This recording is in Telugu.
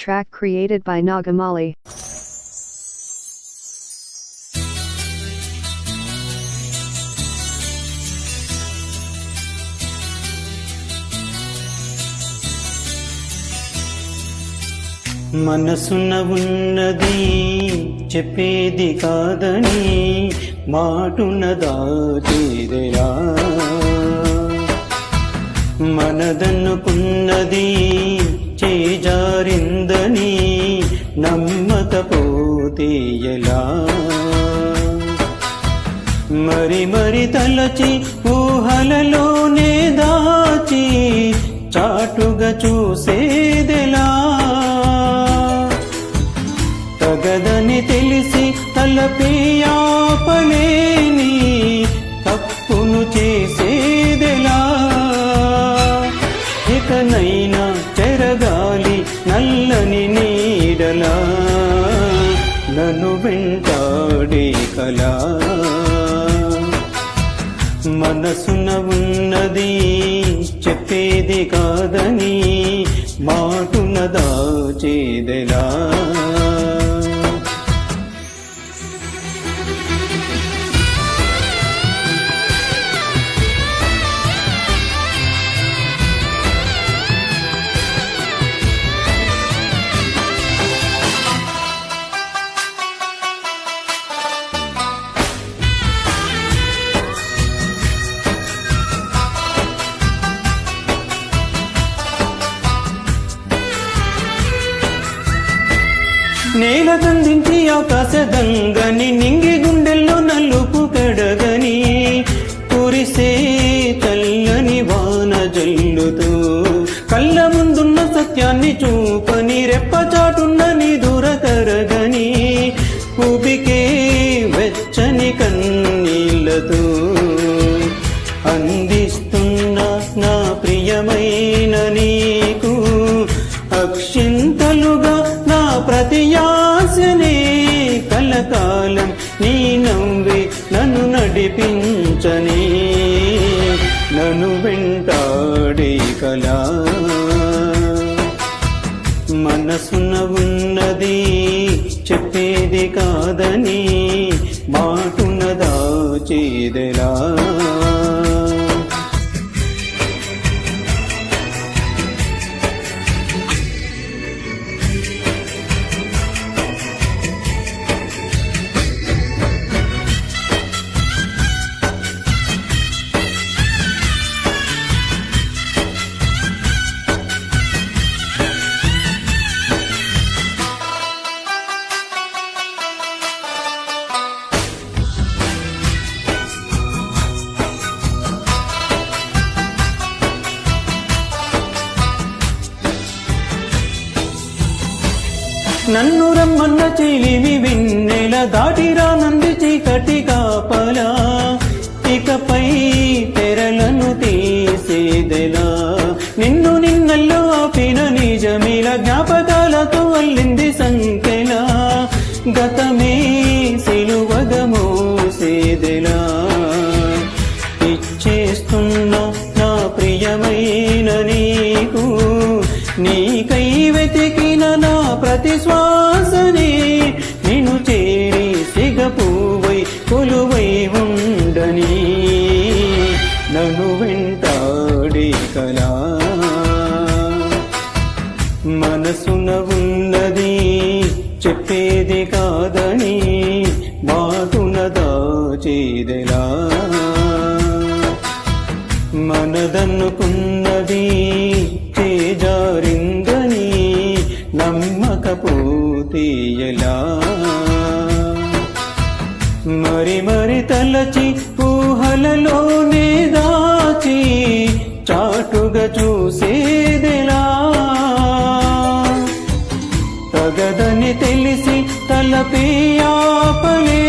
Track created by Nagamali. మనసున ఉన్నది చెప్పేది కాదని మాటున దాచేదెలా, మనదనుకున్నది చేజారిందని నమ్మకపోతే ఎలా, మరి మరి తలచి ఊహలలోనే దాచి చాటుగా చూసేదెలా, తగదని తెలిసి తలపే ఆపలేని తప్పును చేసేదెలా, ఇకనైనా చెరగాలి నల్లని నీడలా నన్ను వెంటాడే కలా, మనసున ఉన్నది చెప్పేది కాదని మాటున దాచేదెలా. నేల దండించి ఆకాశ గంగని నింగి గుండెల్లో నలుపు కడగని కురిసే చల్లని వాన జల్లుతూ కళ్ళ ముందున్న సత్యాన్ని చూపని రెప్పచాటున్న నీ దూర తరగని ఉబికే వెచ్చని కన్నీళ్లతో అందిస్తున్న నా ప్రియమైన నీకు అక్షింతలుగా నా ప్రతి ఆశనే కలకాలం నీ నవ్వే నన్ను నడిపించని నన్ను వెంటాడే కలా, మనసున ఉన్నది చెప్పేది కాదని మాటున దాచేదెలా. నన్ను రమ్మన్న చెలివి వెన్నెల దాటిరానంది చీకటి కాపలా, ఇకపై తెరలను తీసేదెలా, నిన్ను నిన్నల్లో ఆపిన నిజమిల జ్ఞాపకాలతో అల్లింది సంఖ్యలా, గతమే సిలువగా మోసేదెలా, ఇచ్చేస్తున్న నా ప్రియమైన నీకు నీకై వెతికిన నా ప్రతి శ్వాసనే నిన్ను చేరి సిగపువై కొలువై ఉండని నన్ను వెంటాడే కలా, మనసున ఉన్నది చెప్పేది కాదని మాటున దాచేదెలా, మనదనుకున్నది చేజారిందని నమ్మకపోతే ఎలా, మరి మరి తలచి ఊహలలోనే దాచి చాటుగా చూసేదెలా, తగదని తెలిసి తలపే ఆపలే